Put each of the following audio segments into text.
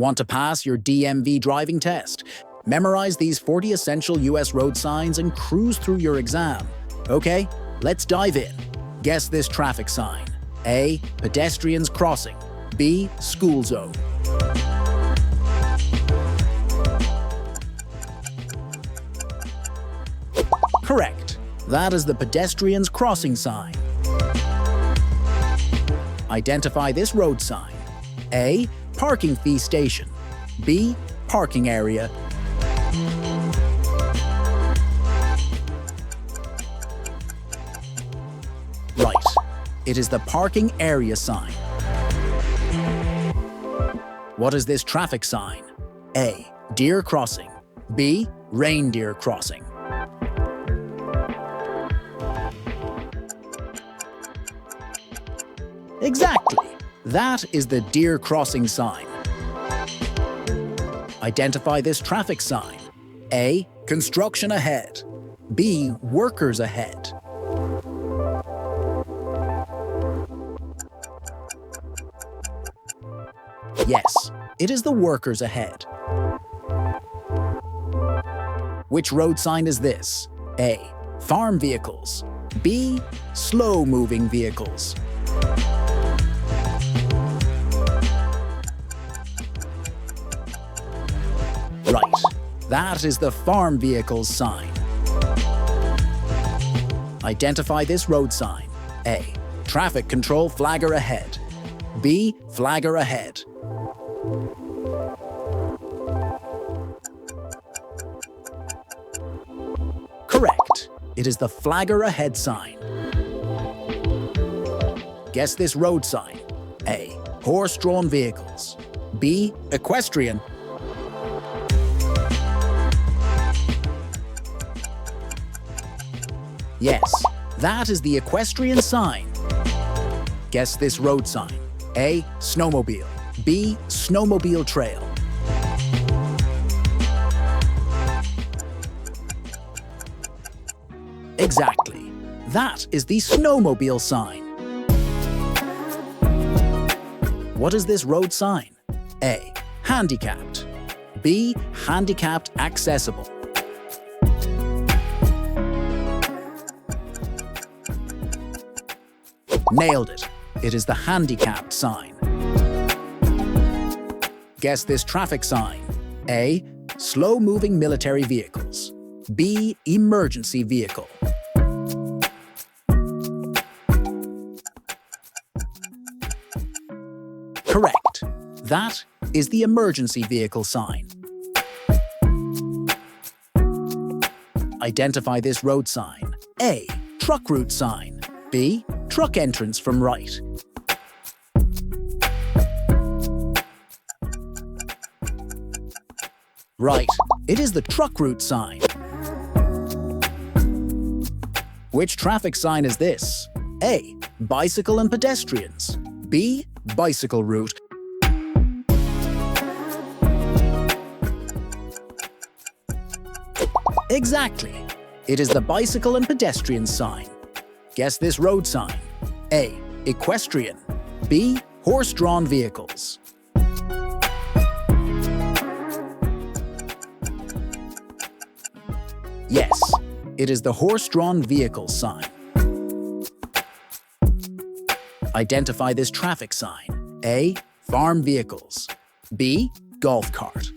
Want to pass your DMV driving test? Memorize these 40 essential U.S. road signs and cruise through your exam. Okay, let's dive in. Guess this traffic sign. A. Pedestrians crossing. B. School zone. Correct. That is the pedestrians crossing sign. Identify this road sign. A. Parking fee station. B. Parking area. Right. It is the parking area sign. What is this traffic sign? A. Deer crossing. B. Reindeer crossing. Exactly. That is the deer crossing sign. Identify this traffic sign. A. Construction ahead. B. Workers ahead. Yes, it is the workers ahead. Which road sign is this? A. Farm vehicles. B. Slow-moving vehicles. Right, that is the farm vehicles sign. Identify this road sign. A. Traffic control flagger ahead. B. Flagger ahead. Correct. It is the flagger ahead sign. Guess this road sign. A. Horse-drawn vehicles. B. Equestrian. Yes, that is the equestrian sign. Guess this road sign. A. Snowmobile. B. Snowmobile trail. Exactly. That is the snowmobile sign. What is this road sign? A. Handicapped. B. Handicapped accessible. Nailed it. It is the handicapped sign. Guess this traffic sign. A. Slow-moving military vehicles. B. Emergency vehicle. Correct. That is the emergency vehicle sign. Identify this road sign. A. Truck route sign. B. Truck entrance from right. Right, it is the truck route sign. Which traffic sign is this? A. Bicycle and pedestrians. B. Bicycle route. Exactly. It is the bicycle and pedestrian sign. Guess this road sign. A. Equestrian. B. Horse-drawn vehicles. Yes, it is the horse-drawn vehicle sign. Identify this traffic sign. A. Farm vehicles. B. Golf cart.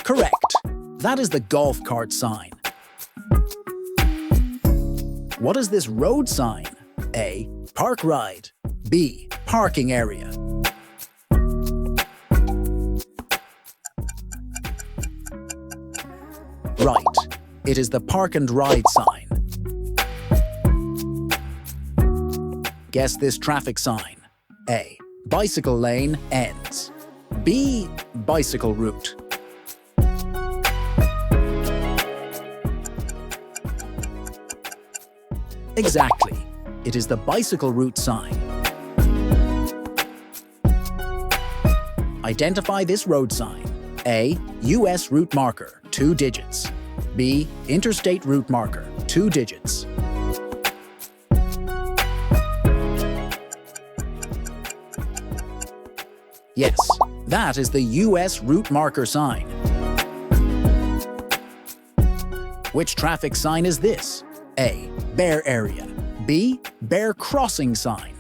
Correct. That is the golf cart sign. What is this road sign? A. Park ride. B. Parking area. Right. It is the park and ride sign. Guess this traffic sign. A. Bicycle lane ends. B. Bicycle route. Exactly. It is the bicycle route sign. Identify this road sign. A. U.S. route marker, 2 digits. B. Interstate route marker, 2 digits. Yes, that is the U.S. route marker sign. Which traffic sign is this? A. Bear area. B. Bear crossing sign.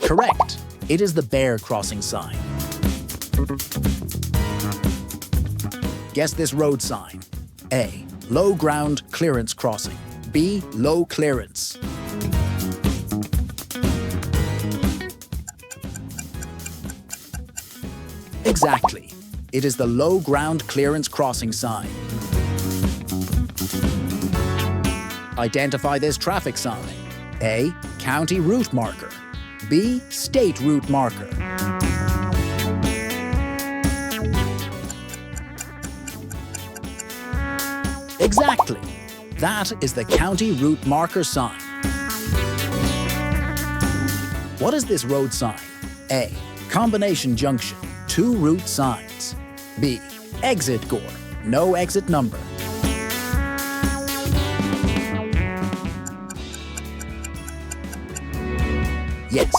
Correct. It is the bear crossing sign. Guess this road sign. A. Low ground clearance crossing. B. Low clearance. Exactly. It is the low ground clearance crossing sign. Identify this traffic sign. A. County route marker. B. State route marker. Exactly. That is the county route marker sign. What is this road sign? A. Combination junction, 2 route signs. B. Exit gore, no exit number. Yes,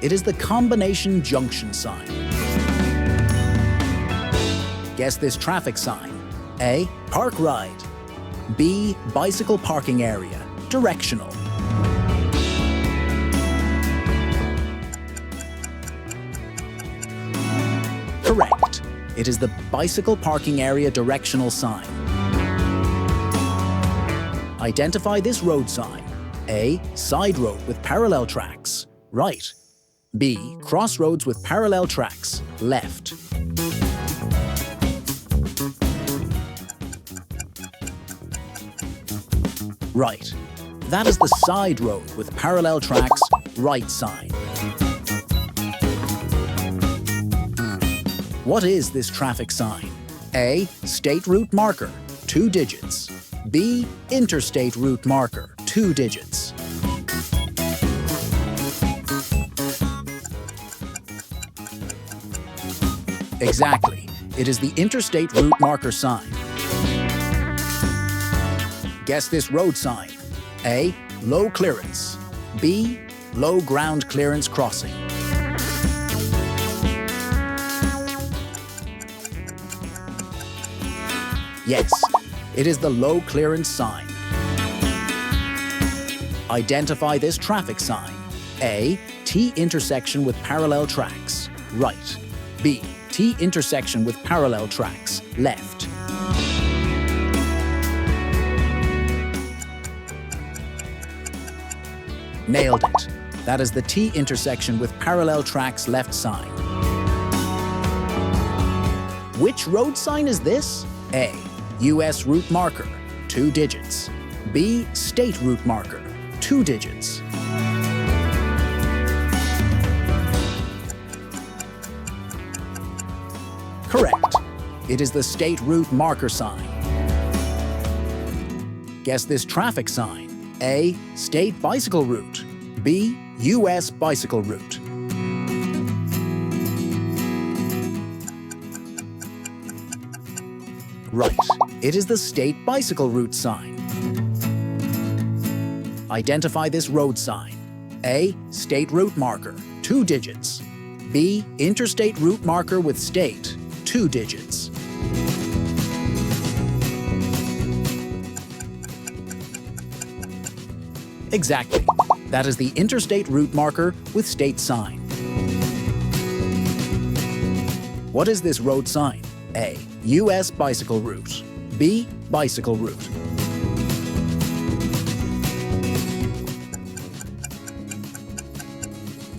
it is the combination junction sign. Guess this traffic sign. A. Park ride. B. Bicycle parking area, directional. Correct. It is the bicycle parking area directional sign. Identify this road sign. A. Side road with parallel tracks, right. B. Crossroads with parallel tracks, left. Right. That is the side road with parallel tracks, right sign. What is this traffic sign? A. State route marker, 2 digits. B. Interstate route marker, 2 digits. Exactly. It is the interstate route marker sign. Guess this road sign. A. Low clearance. B. Low ground clearance crossing. Yes, it is the low clearance sign. Identify this traffic sign. A. T intersection with parallel tracks, right. B. T intersection with parallel tracks, left. Nailed it. That is the T intersection with parallel tracks left sign. Which road sign is this? A. U.S. route marker, 2 digits. B. State route marker, 2 digits. Correct. It is the state route marker sign. Guess this traffic sign. A. State bicycle route. B. U.S. bicycle route. Right. It is the state bicycle route sign. Identify this road sign. A. State route marker, 2 digits. B. Interstate route marker with state, 2 digits. Exactly. That is the interstate route marker with state sign. What is this road sign? A. U.S. bicycle route. B. Bicycle route.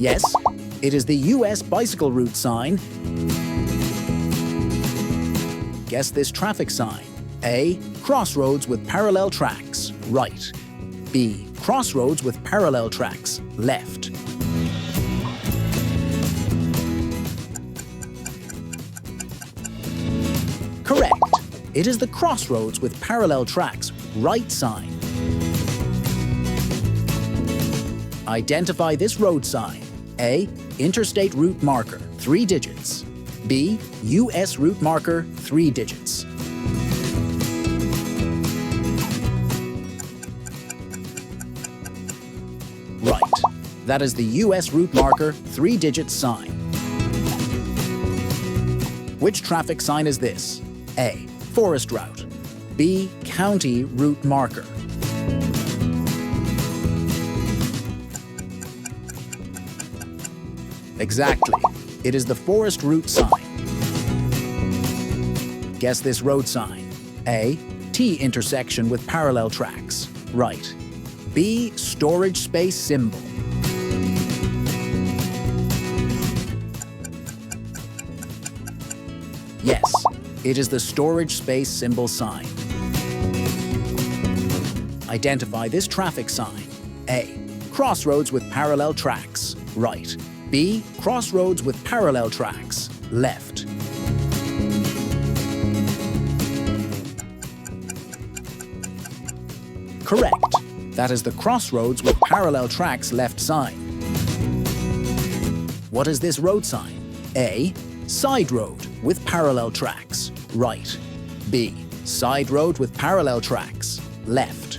Yes, it is the U.S. bicycle route sign. Guess this traffic sign. A. Crossroads with parallel tracks, right. B. Crossroads with parallel tracks, left. Correct. It is the crossroads with parallel tracks, right sign. Identify this road sign. A. Interstate route marker, 3 digits. B. U.S. route marker, 3 digits. That is the U.S. route marker 3-digit sign. Which traffic sign is this? A. Forest route. B. County route marker. Exactly. It is the forest route sign. Guess this road sign. A. T intersection with parallel tracks. Right. B. Storage space symbol. Yes, it is the storage space symbol sign. Identify this traffic sign. A. Crossroads with parallel tracks. Right. B. Crossroads with parallel tracks. Left. Correct. That is the crossroads with parallel tracks left sign. What is this road sign? A. Side road with parallel tracks. Right. B. Side road with parallel tracks. Left.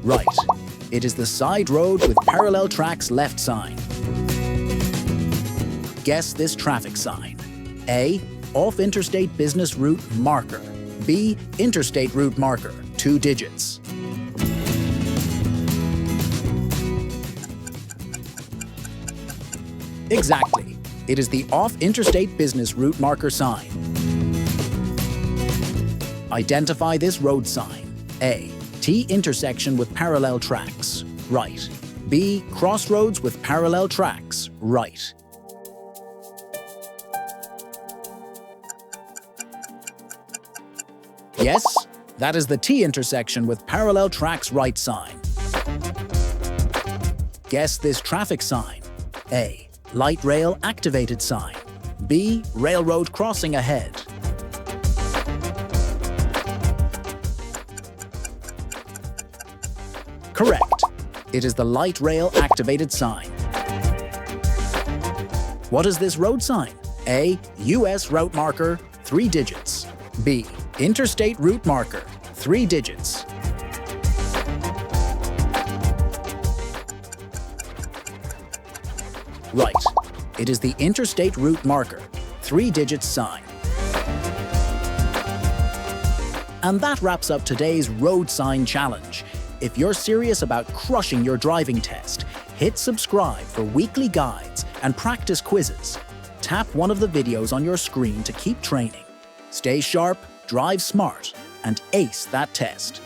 Right. It is the side road with parallel tracks left sign. Guess this traffic sign. A. Off interstate business route marker. B. Interstate route marker, 2 digits. Exactly. It is the off interstate business route marker sign. Identify this road sign. A. T intersection with parallel tracks. Right. B. Crossroads with parallel tracks. Right. Yes, that is the T intersection with parallel tracks right sign. Guess this traffic sign. A. Light rail activated sign. B. Railroad crossing ahead. Correct. It is the light rail activated sign. What is this road sign? A. U.S. route marker, 3 digits. B. Interstate route marker, 3 digits. Right. It is the interstate route marker, 3-digit sign. And that wraps up today's road sign challenge. If you're serious about crushing your driving test, hit subscribe for weekly guides and practice quizzes. Tap one of the videos on your screen to keep training. Stay sharp, drive smart, and ace that test.